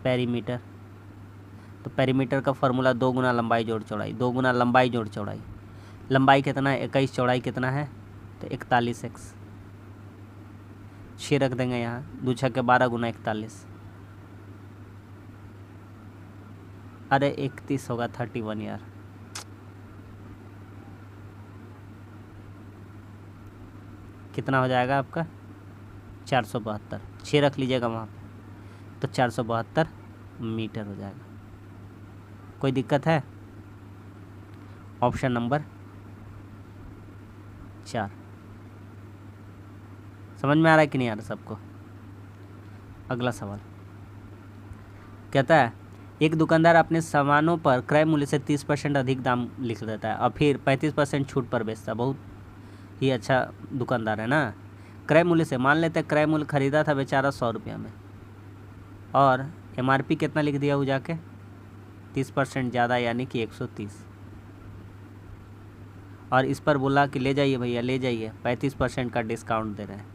पेरीमीटर। तो पेरीमीटर का फॉर्मूला 2 गुना लंबाई जोड़ चौड़ाई, 2 गुना लंबाई जोड़ चौड़ाई। लंबाई कितना है 21, चौड़ाई कितना है तो 41x। 6 रख देंगे यहाँ, 2 6 के 12 गुना 41। अरे 31 होगा 31 यार। कितना हो जाएगा आपका 472। 6 रख लीजिएगा वहाँ पे, तो 472 मीटर हो जाएगा। कोई दिक्कत है? Option number 4। समझ में आ रहा है कि नहीं आ रहा सबको? अगला सवाल कहता है, एक दुकानदार अपने सामानों पर क्रय मूल्य से 30% अधिक दाम लिख देता है और फिर 35% छूट पर बेचता है। बहुत ही अच्छा दुकानदार है ना। क्रय मूल्य से, मान लेते हैं क्रय मूल्य खरीदा था बेचारा 100 रुपया में, और MRP कितना लिख दिया वो जाके 30% ज़्यादा, यानी कि 130। और इस पर बोला कि ले जाइए भैया ले जाइए, 35% का डिस्काउंट दे रहे हैं,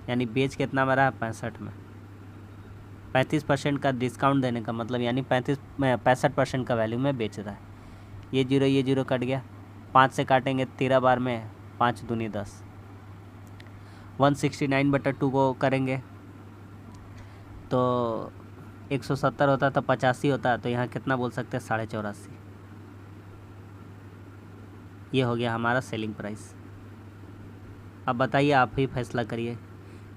यानी बेच कितना में रहा 65 में। 35% का डिस्काउंट देने का मतलब यानी 65% का वैल्यू में बेच रहा है। ये जीरो कट गया, 5 से काटेंगे 13 बार में, 5 दूनी 10। 169/2 को करेंगे तो 170 होता तो 85 होता, तो यहाँ कितना बोल सकते हैं 84.5। ये हो गया हमारा सेलिंग प्राइस। अब बताइए, आप ही फैसला करिए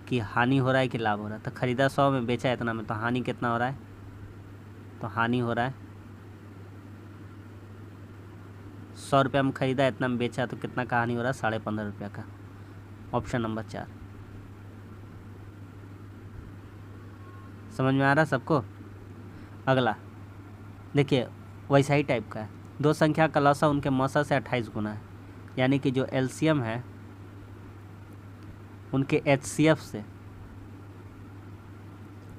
कि हानि हो रहा है कि लाभ हो रहा है। तो ख़रीदा 100 में, बेचा इतना में, तो हानि कितना हो रहा है, तो हानि हो रहा है 100 रुपया में ख़रीदा, इतना में बेचा, तो कितना का हानि हो रहा है 15.5 रुपया का। Option number 4। समझ में आ रहा सबको? अगला देखिए, वैसा ही टाइप का है। दो संख्या का लौसा उनके मौसा से 28 गुना है, यानी कि जो LCM है उनके HCF से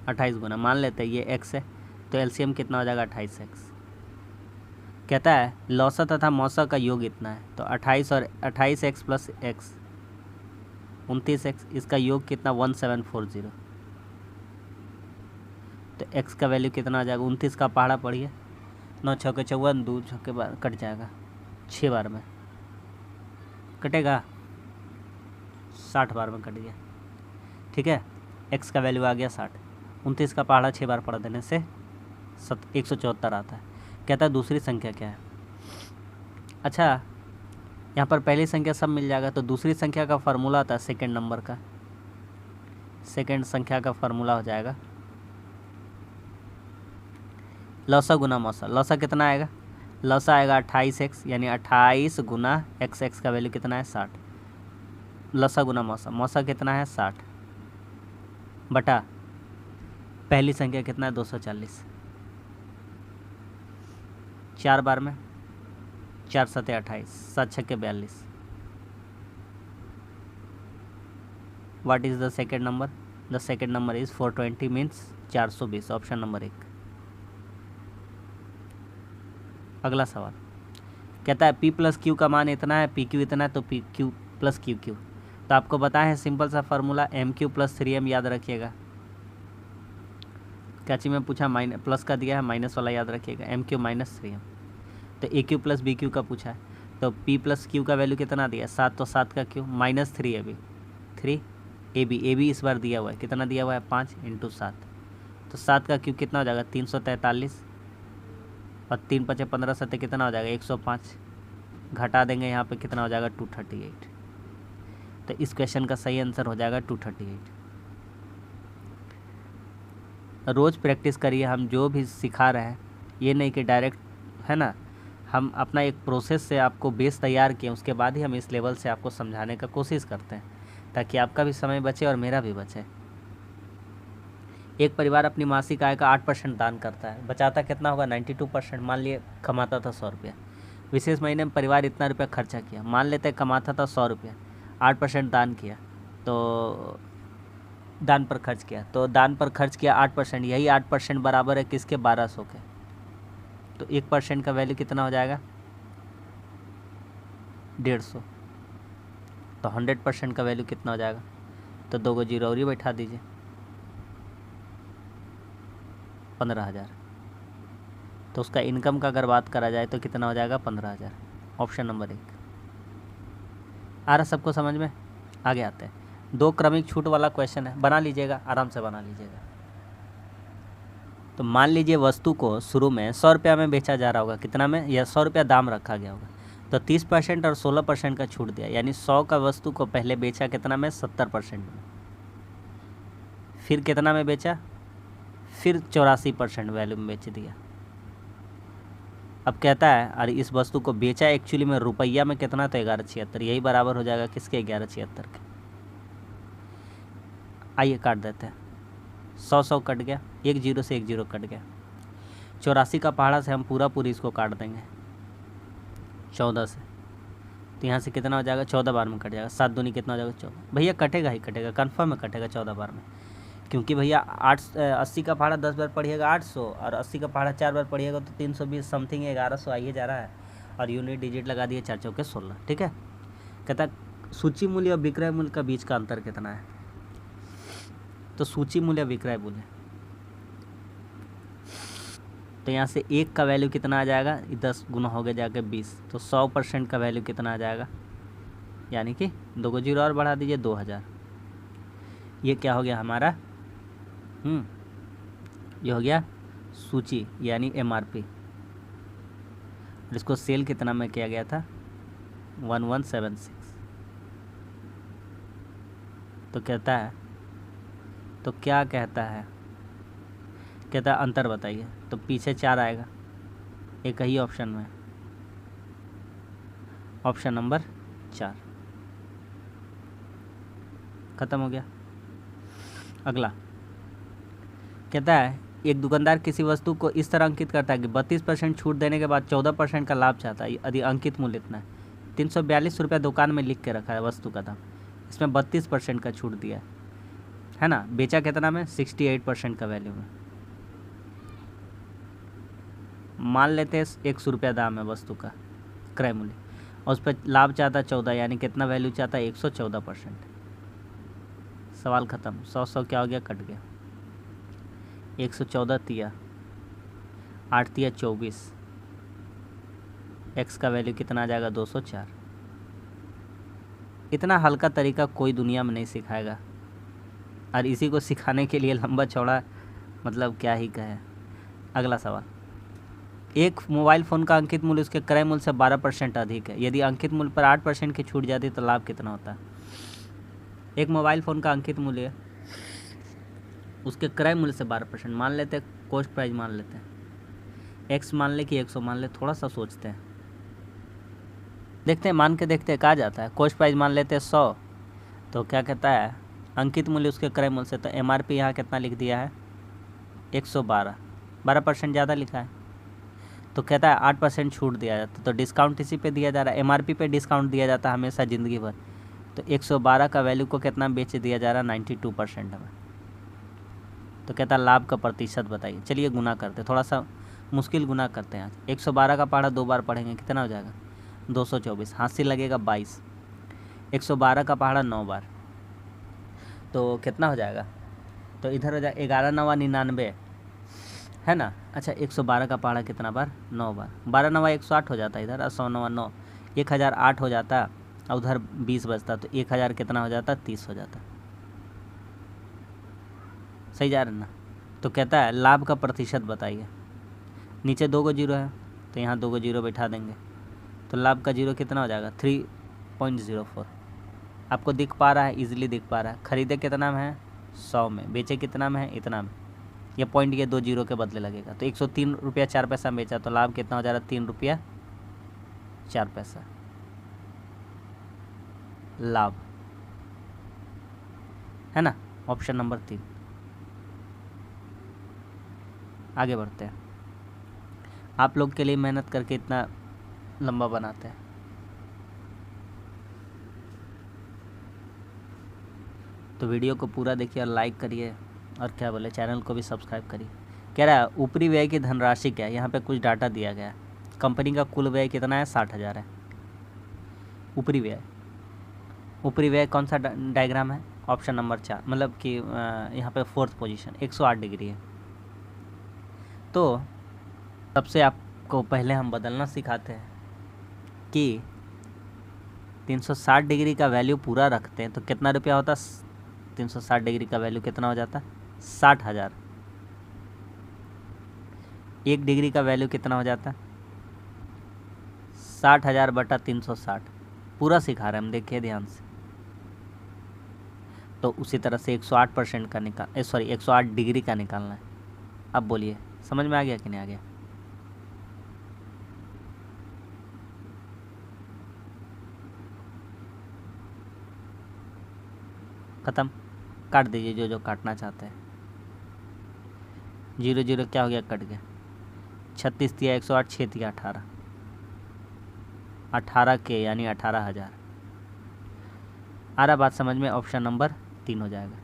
28 गुना। मान लेते हैं ये x है, तो LCM कितना हो जाएगा 28x। कहता है लौसा तथा मौसा का योग इतना है, तो 28 और 28x प्लस x 29x, इसका योग कितना 1740। तो x का वैल्यू कितना आ जाएगा 29 का पहाड़ा पढ़िए, 9 6 के 54, 2 6 के बार कट जाएगा, 6 बार में कटेगा, 60 बार में कट गया। ठीक है, x का वैल्यू आ गया 60। 29 का पहाड़ा 6 बार पढ़ देने से 174 आता है। कहता है दूसरी संख्या क्या है। अच्छा, यहाँ पर पहली संख्या सब मिल जाएगा, तो दूसरी संख्या का फार्मूला आता है सेकेंड नंबर का। सेकेंड संख्या का फार्मूला हो जाएगा लौसा गुना मौसा। लौसा कितना आएगा, लौसा आएगा 28x, यानी 28 गुना x का वैल्यू कितना है 60। लौसा गुना मौसा, मौसा कितना है 60 बटा पहली संख्या कितना है 240। 4 बार में, 4 7 28, 7 6 42। What is the second number? The second number is 420 means 420। Option number 1। अगला सवाल कहता है P प्लस क्यू का मान इतना है, PQ इतना है, तो PQ प्लस QQ। तो आपको बताया है सिंपल सा फार्मूला MQ प्लस 3M, याद रखिएगा। क्या चीज़ में पूछा, प्लस का दिया है, माइनस वाला याद रखिएगा, MQ माइनस 3M। तो AQ प्लस BQ का पूछा है, तो P प्लस Q का वैल्यू कितना दिया है 7, तो 7 का Q माइनस 3AB, 3AB इस बार दिया हुआ है, कितना दिया हुआ है 5 × 7, तो 7 का Q कितना हो जाएगा 343, और 3 5 15 7 कितना हो जाएगा 105। घटा देंगे यहाँ पे, कितना हो जाएगा 238। तो इस क्वेश्चन का सही आंसर हो जाएगा 238। रोज़ प्रैक्टिस करिए। हम जो भी सिखा रहे हैं ये नहीं कि डायरेक्ट, है ना, हम अपना एक प्रोसेस से आपको बेस तैयार किए, उसके बाद ही हम इस लेवल से आपको समझाने का कोशिश करते हैं ताकि आपका भी समय बचे और मेरा भी बचे। एक परिवार अपनी मासिक आय का 8% दान करता है, बचाता कितना होगा? 92%। मान लिए कमाता था 100 रुपया, विशेष महीने में परिवार इतना रुपया खर्चा किया, मान लेते कमाता था 100 रुपया, 8% दान किया, तो दान पर खर्च किया, तो दान पर खर्च किया 8%, यही 8% बराबर है किसके? 1200 के। तो 1% का वैल्यू कितना हो जाएगा? 150। तो 100% का वैल्यू कितना हो जाएगा? तो 2 को जीरो और ही बैठा दीजिए, 15,000। तो उसका इनकम का अगर बात करा जाए तो कितना हो जाएगा? 15,000। ऑप्शन नंबर 1 आ रहा सबको समझ में? आगे आते हैं। 2 क्रमिक छूट वाला क्वेश्चन है, बना लीजिएगा, आराम से बना लीजिएगा। तो मान लीजिए वस्तु को शुरू में 100 रुपया में बेचा जा रहा होगा, कितना में? या 100 रुपया दाम रखा गया होगा, तो 30% और 16% का छूट दिया, यानी 100 का वस्तु को पहले बेचा कितना में? 70% में। फिर कितना में बेचा? फिर 84% वैल्यू में बेच दिया। अब कहता है अरे इस वस्तु को बेचा एक्चुअली में रुपया में कितना? तो 1176, यही बराबर हो जाएगा किसके? 1176 के। आइए काट देते हैं, 100 कट गया, 1 जीरो से 1 जीरो कट गया, 84 का पहाड़ा से हम पूरी इसको काट देंगे 14 से, तो यहाँ से कितना हो जाएगा? 14 बार में कट जाएगा, 7 दूनी कितना हो जाएगा? 14। भैया कटेगा ही कटेगा, कन्फर्म में कटेगा 14 बार में, क्योंकि भैया 80 का पहाड़ा 10 बार पढ़िएगा 800, और 80 का पहाड़ा 4 बार पढ़िएगा तो 320 समथिंग 1100 आइए जा रहा है, और यूनिट डिजिट लगा दिए 4 चौके 16। ठीक है। कहता सूची मूल्य और विक्रय मूल्य का बीच का अंतर कितना है? तो सूची मूल्य विक्रय मूल्य, तो यहाँ से 1 का वैल्यू कितना आ जाएगा? 10 गुना हो गया जाके 20, तो 100% का वैल्यू कितना आ जाएगा? यानी कि 2 को जीरो और बढ़ा दीजिए, 2000। ये क्या हो गया हमारा? ये हो गया सूची यानी MRP। और इसको सेल कितना में किया गया था? 1176। तो कहता है, तो क्या कहता है? कहता है अंतर बताइए, तो पीछे 4 आएगा, एक ही ऑप्शन में, ऑप्शन नंबर 4। खत्म हो गया। अगला कहता है एक दुकानदार किसी वस्तु को इस तरह अंकित करता है कि 32% छूट देने के बाद 14% का लाभ चाहता है, यदि अंकित मूल्य इतना है। 342 रुपया दुकान में लिख के रखा है वस्तु का दाम, इसमें 32% का छूट दिया है ना। बेचा कितना में? 68% का वैल्यू में। मान लेते हैं 100 रुपया दाम है वस्तु का क्रय मूल्य, और उस पर लाभ चाहता है 14, यानी कितना वैल्यू चाहता है? 114%। सवाल ख़त्म। 100 क्या हो गया? कट गया। 114 तिया 8 तिया 24, एक्स का वैल्यू कितना आ जाएगा? 204। इतना हल्का तरीका कोई दुनिया में नहीं सिखाएगा, और इसी को सिखाने के लिए लंबा चौड़ा मतलब क्या ही कहे। अगला सवाल, एक मोबाइल फ़ोन का अंकित मूल्य उसके क्रय मूल्य से 12% अधिक है, यदि अंकित मूल्य पर 8% की छूट जाती तो लाभ कितना होता है? एक मोबाइल फ़ोन का अंकित मूल्य उसके क्रय मूल्य से 12%, मान लेते हैं कॉस्ट प्राइस, मान लेते हैं एक्स, मान ले कि 100 मान ले, थोड़ा सा सोचते हैं, देखते हैं, मान के देखते हैं कहा जाता है। कॉस्ट प्राइस मान लेते हैं 100, तो क्या कहता है? अंकित मूल्य उसके क्रय मूल्य से, तो MRP यहाँ कितना लिख दिया है? 112, 12% ज़्यादा लिखा है, तो कहता है 8% छूट दिया जाता, तो डिस्काउंट इसी पे दिया जा रहा है, MRP पे डिस्काउंट दिया जाता है हमेशा ज़िंदगी भर। तो 112 का वैल्यू को कितना बेच दिया जा रहा है? 92% हमें। तो कहता है लाभ का प्रतिशत बताइए। चलिए गुना करते, थोड़ा सा मुश्किल गुना करते हैं आज। 112 का पहाड़ा 2 बार पढ़ेंगे, कितना हो जाएगा? 224, हाथ से लगेगा 22। 112 का पहाड़ा 9 बार, तो कितना हो जाएगा? तो इधर हो जाए 11 9 99, है ना। अच्छा 112 का पहाड़ा कितना बार? 9 बार, 12 9 108 हो जाता है इधर, और 100 9 9 1008 हो जाता, और उधर 20 बचता, तो 1000 कितना हो जाता? 30 हो जाता। सही जा रहा है ना। तो कहता है लाभ का प्रतिशत बताइए। नीचे 2 को जीरो है, तो यहाँ 2 को जीरो बैठा देंगे, तो लाभ का जीरो कितना हो जाएगा? 3.04। आपको दिख पा रहा है? इजीली दिख पा रहा है। खरीदे कितना में है? 100 में। बेचे कितना में है? इतना में। ये पॉइंट के 2 जीरो के बदले लगेगा। तो 103 रुपया 4 पैसा बेचा तो लाभ कितना हो जा रहा है, 3 रुपया 4 पैसा लाभ, है ना। Option number 3। आगे बढ़ते हैं। आप लोग के लिए मेहनत करके इतना लंबा बनाते हैं। तो वीडियो को पूरा देखिए और लाइक करिए, और क्या बोले, चैनल को भी सब्सक्राइब करिए। कह रहा है ऊपरी व्यय की धनराशि क्या है, यहाँ पे कुछ डाटा दिया गया है। कंपनी का कुल व्यय कितना है, 60,000 है। ऊपरी व्यय कौन सा डायग्राम है, ऑप्शन नंबर 4, मतलब कि यहाँ पे 4th पोजीशन 108 डिग्री है। तो सबसे आपको पहले हम बदलना सिखाते हैं कि 360 डिग्री का वैल्यू पूरा रखते हैं तो कितना रुपया होता, 360 डिग्री का वैल्यू कितना हो जाता, 60,000। 1 डिग्री का वैल्यू कितना हो जाता, 60,000 बटा 360। पूरा सिखा रहे हैं हम, देखिए ध्यान से। तो उसी तरह से 108% का 108 डिग्री का निकालना है। अब बोलिए समझ में आ गया कि नहीं आ गया। ख़त्म, काट दीजिए जो काटना चाहते हैं। 0 0 क्या हो गया, कट गया। 36 दिया 108, 6 दिया 18, 18 के यानी 18,000। आ रहा बात समझ में, ऑप्शन नंबर 3 हो जाएगा।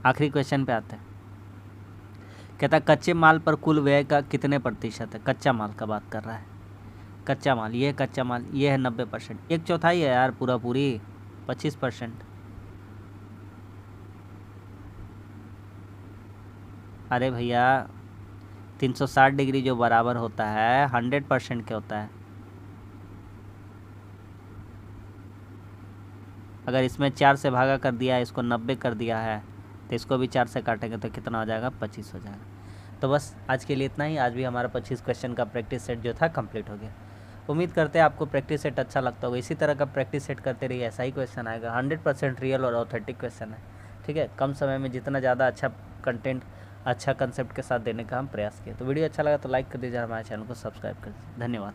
आखिरी क्वेश्चन पे आते हैं। कहता है कच्चे माल पर कुल व्यय का कितने प्रतिशत है। कच्चा माल का बात कर रहा है। कच्चा माल, ये कच्चा माल, ये है 90%, 1/4 है यार, पूरी 25%। अरे भैया 360 डिग्री जो बराबर होता है 100% के होता है। अगर इसमें 4 से भागा कर दिया है, इसको 90 कर दिया है, तो इसको भी 4 से काटेंगे तो कितना हो जाएगा, 25 हो जाएगा। तो बस आज के लिए इतना ही। आज भी हमारा 25 क्वेश्चन का प्रैक्टिस सेट जो था कंप्लीट हो गया। उम्मीद करते हैं आपको प्रैक्टिस सेट अच्छा लगता होगा। इसी तरह का प्रैक्टिस सेट करते रहिए, ऐसा ही क्वेश्चन आएगा। 100% रियल और ऑथेंटिक क्वेश्चन है, ठीक है। कम समय में जितना ज़्यादा अच्छा कंटेंट, अच्छा कंसेप्ट के साथ देने का हम प्रयास किए। तो वीडियो अच्छा लगा तो लाइक कर दीजिए, हमारे चैनल को सब्सक्राइब कर दीजिए। धन्यवाद।